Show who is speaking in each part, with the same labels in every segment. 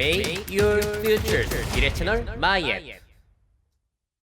Speaker 1: Make your future 미래 채널 마이앤.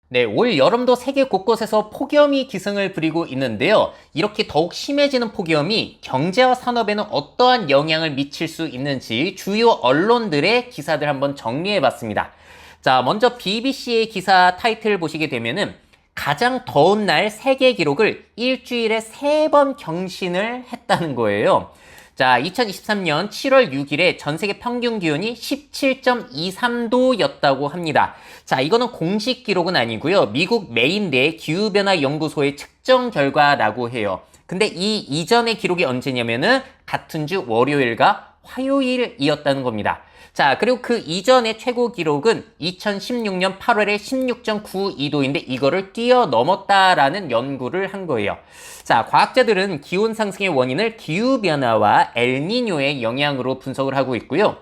Speaker 1: 네, 올 여름도 세계 곳곳에서 폭염이 기승을 부리고 있는데요. 이렇게 더욱 심해지는 폭염이 경제와 산업에는 어떠한 영향을 미칠 수 있는지 주요 언론들의 기사들 한번 정리해봤습니다. 자, 먼저 BBC의 기사 타이틀 보시게 되면은 가장 더운 날 세계 기록을 일주일에 3번 경신을 했다는 거예요. 자, 2023년 7월 6일에 전 세계 평균 기온이 17.23도였다고 합니다. 자, 이거는 공식 기록은 아니고요. 미국 메인대 기후변화 연구소의 측정 결과라고 해요. 근데 이 이전의 기록이 언제냐면은 같은 주 월요일과 화요일이었다는 겁니다. 자, 그리고 그 이전의 최고 기록은 2016년 8월에 16.92도인데 이거를 뛰어넘었다라는 연구를 한 거예요. 자, 과학자들은 기온 상승의 원인을 기후변화와 엘니뇨의 영향으로 분석을 하고 있고요.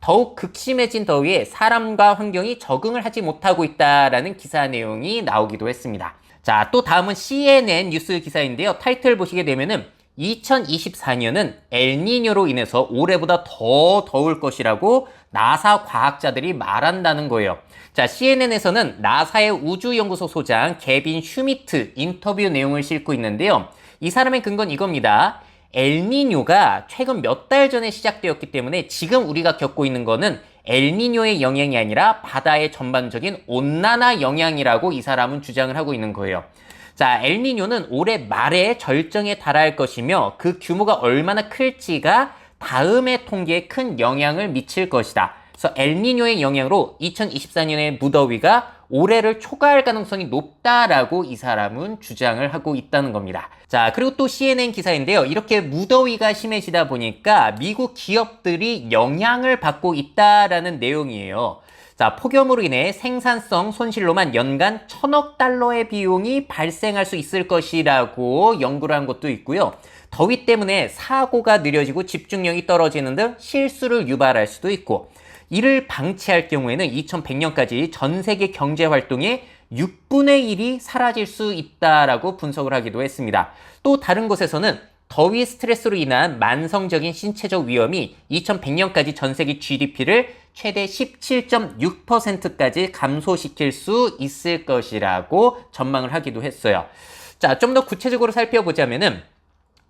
Speaker 1: 더욱 극심해진 더위에 사람과 환경이 적응을 하지 못하고 있다라는 기사 내용이 나오기도 했습니다. 자, 또 다음은 CNN 뉴스 기사인데요. 타이틀 보시게 되면은 2024년은 엘니뇨로 인해서 올해보다 더 더울 것이라고 나사 과학자들이 말한다는 거예요. 자, CNN에서는 나사의 우주연구소 소장 개빈 슈미트 인터뷰 내용을 싣고 있는데요. 이 사람의 근거는 이겁니다. 엘니뇨가 최근 몇 달 전에 시작되었기 때문에 지금 우리가 겪고 있는 거는 엘니뇨의 영향이 아니라 바다의 전반적인 온난화 영향이라고 이 사람은 주장을 하고 있는 거예요. 자, 엘니뇨는 올해 말에 절정에 달할 것이며 그 규모가 얼마나 클지가 다음의 통계에 큰 영향을 미칠 것이다. 그래서 엘니뇨의 영향으로 2024년의 무더위가 올해를 초과할 가능성이 높다라고 이 사람은 주장을 하고 있다는 겁니다. 자, 그리고 또 CNN 기사인데요. 이렇게 무더위가 심해지다 보니까 미국 기업들이 영향을 받고 있다라는 내용이에요. 자, 폭염으로 인해 생산성 손실로만 연간 1,000억 달러의 비용이 발생할 수 있을 것이라고 연구를 한 것도 있고요. 더위 때문에 사고가 느려지고 집중력이 떨어지는 등 실수를 유발할 수도 있고, 이를 방치할 경우에는 2100년까지 전 세계 경제 활동의 6분의 1이 사라질 수 있다라고 분석을 하기도 했습니다. 또 다른 곳에서는 더위 스트레스로 인한 만성적인 신체적 위험이 2100년까지 전 세계 GDP를 최대 17.6%까지 감소시킬 수 있을 것이라고 전망을 하기도 했어요. 자, 좀 더 구체적으로 살펴보자면은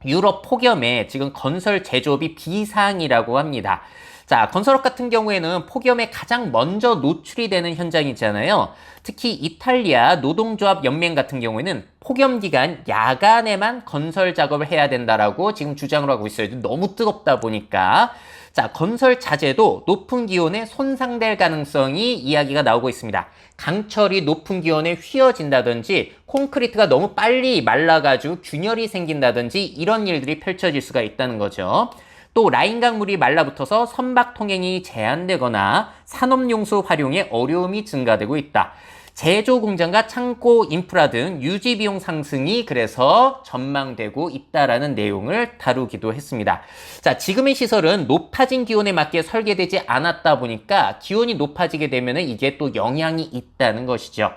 Speaker 1: 유럽 폭염에 지금 건설 제조업이 비상이라고 합니다. 자, 건설업 같은 경우에는 폭염에 가장 먼저 노출이 되는 현장이잖아요. 특히 이탈리아 노동조합 연맹 같은 경우에는 폭염 기간 야간에만 건설 작업을 해야 된다라고 지금 주장을 하고 있어요. 너무 뜨겁다 보니까. 자, 건설 자재도 높은 기온에 손상될 가능성이 이야기가 나오고 있습니다. 강철이 높은 기온에 휘어진다든지 콘크리트가 너무 빨리 말라가지고 균열이 생긴다든지 이런 일들이 펼쳐질 수가 있다는 거죠. 또 라인 강물이 말라붙어서 선박 통행이 제한되거나 산업용수 활용에 어려움이 증가되고 있다. 제조 공장과 창고 인프라 등 유지 비용 상승이 그래서 전망되고 있다라는 내용을 다루기도 했습니다. 자, 지금의 시설은 높아진 기온에 맞게 설계되지 않았다 보니까 기온이 높아지게 되면 이게 또 영향이 있다는 것이죠.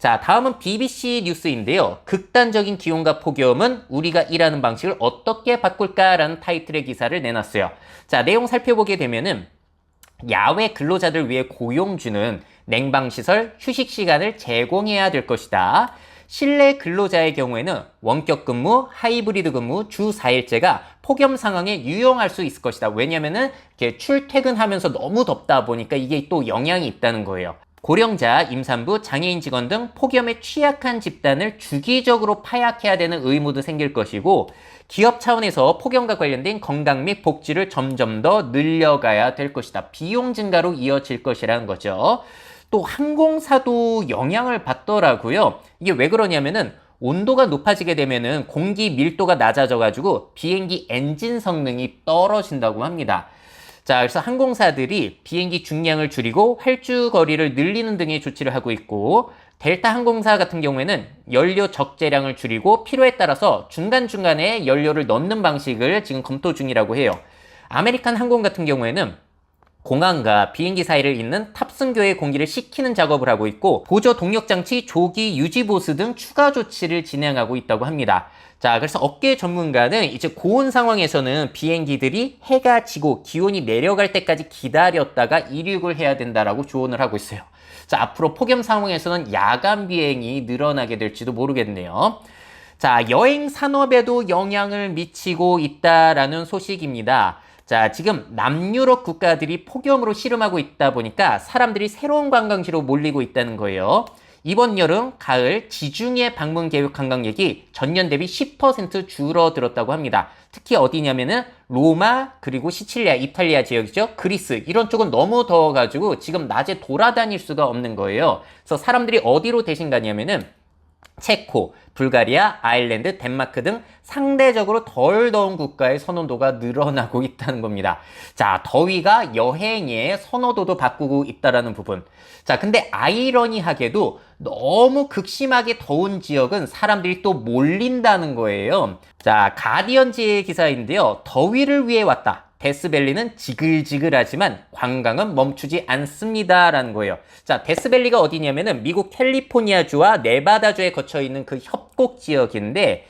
Speaker 1: 자, 다음은 BBC 뉴스인데요. 극단적인 기온과 폭염은 우리가 일하는 방식을 어떻게 바꿀까라는 타이틀의 기사를 내놨어요. 자, 내용 살펴보게 되면은 야외 근로자들 위해 고용주는 냉방시설, 휴식시간을 제공해야 될 것이다. 실내 근로자의 경우에는 원격 근무, 하이브리드 근무, 주 4일제가 폭염 상황에 유용할 수 있을 것이다. 왜냐면은 이렇게 출퇴근하면서 너무 덥다 보니까 이게 또 영향이 있다는 거예요. 고령자, 임산부, 장애인 직원 등 폭염에 취약한 집단을 주기적으로 파악해야 되는 의무도 생길 것이고, 기업 차원에서 폭염과 관련된 건강 및 복지를 점점 더 늘려가야 될 것이다. 비용 증가로 이어질 것이라는 거죠. 또 항공사도 영향을 받더라고요. 이게 왜 그러냐면은 온도가 높아지게 되면은 공기 밀도가 낮아져가지고 비행기 엔진 성능이 떨어진다고 합니다. 자, 그래서 항공사들이 비행기 중량을 줄이고 활주 거리를 늘리는 등의 조치를 하고 있고, 델타 항공사 같은 경우에는 연료 적재량을 줄이고 필요에 따라서 중간중간에 연료를 넣는 방식을 지금 검토 중이라고 해요. 아메리칸 항공 같은 경우에는 공항과 비행기 사이를 잇는 탑승교의 공기를 식히는 작업을 하고 있고, 보조 동력장치 조기 유지 보수 등 추가 조치를 진행하고 있다고 합니다. 자, 그래서 업계 전문가는 이제 고온 상황에서는 비행기들이 해가 지고 기온이 내려갈 때까지 기다렸다가 이륙을 해야 된다라고 조언을 하고 있어요. 자, 앞으로 폭염 상황에서는 야간 비행이 늘어나게 될지도 모르겠네요. 자, 여행 산업에도 영향을 미치고 있다라는 소식입니다. 자, 지금 남유럽 국가들이 폭염으로 씨름하고 있다 보니까 사람들이 새로운 관광지로 몰리고 있다는 거예요. 이번 여름, 가을 지중해 방문 계획 관광객이 전년 대비 10% 줄어들었다고 합니다. 특히 어디냐면은 로마, 그리고 시칠리아, 이탈리아 지역이죠. 그리스 이런 쪽은 너무 더워가지고 지금 낮에 돌아다닐 수가 없는 거예요. 그래서 사람들이 어디로 대신 가냐면은 체코, 불가리아, 아일랜드, 덴마크 등 상대적으로 덜 더운 국가의 선호도가 늘어나고 있다는 겁니다. 자, 더위가 여행의 선호도도 바꾸고 있다라는 부분. 자, 근데 아이러니하게도 너무 극심하게 더운 지역은 사람들이 또 몰린다는 거예요. 자, 가디언지의 기사인데요. 더위를 위해 왔다. 데스밸리는 지글지글하지만 관광은 멈추지 않습니다 라는 거예요. 자, 데스밸리가 어디냐면은 미국 캘리포니아주와 네바다주에 거쳐 있는 그 협곡 지역인데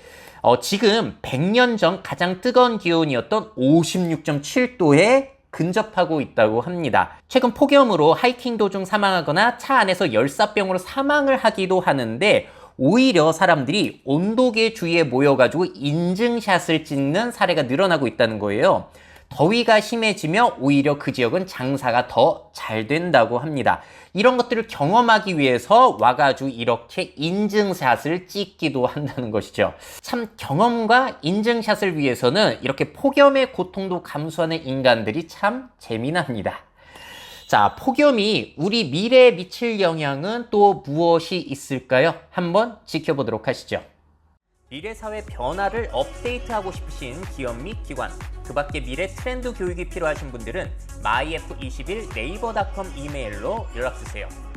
Speaker 1: 지금 100년 전 가장 뜨거운 기온이었던 56.7도에 근접하고 있다고 합니다. 최근 폭염으로 하이킹 도중 사망하거나 차 안에서 열사병으로 사망을 하기도 하는데 오히려 사람들이 온도계 주위에 모여가지고 인증샷을 찍는 사례가 늘어나고 있다는 거예요. 더위가 심해지며 오히려 그 지역은 장사가 더 잘 된다고 합니다. 이런 것들을 경험하기 위해서 와가지고 이렇게 인증샷을 찍기도 한다는 것이죠. 참 경험과 인증샷을 위해서는 이렇게 폭염의 고통도 감수하는 인간들이 참 재미납니다. 자, 폭염이 우리 미래에 미칠 영향은 또 무엇이 있을까요? 한번 지켜보도록 하시죠. 미래사회 변화를 업데이트하고 싶으신 기업 및 기관, 그 밖에 미래 트렌드 교육이 필요하신 분들은 myf21 네이버닷컴 이메일로 연락주세요.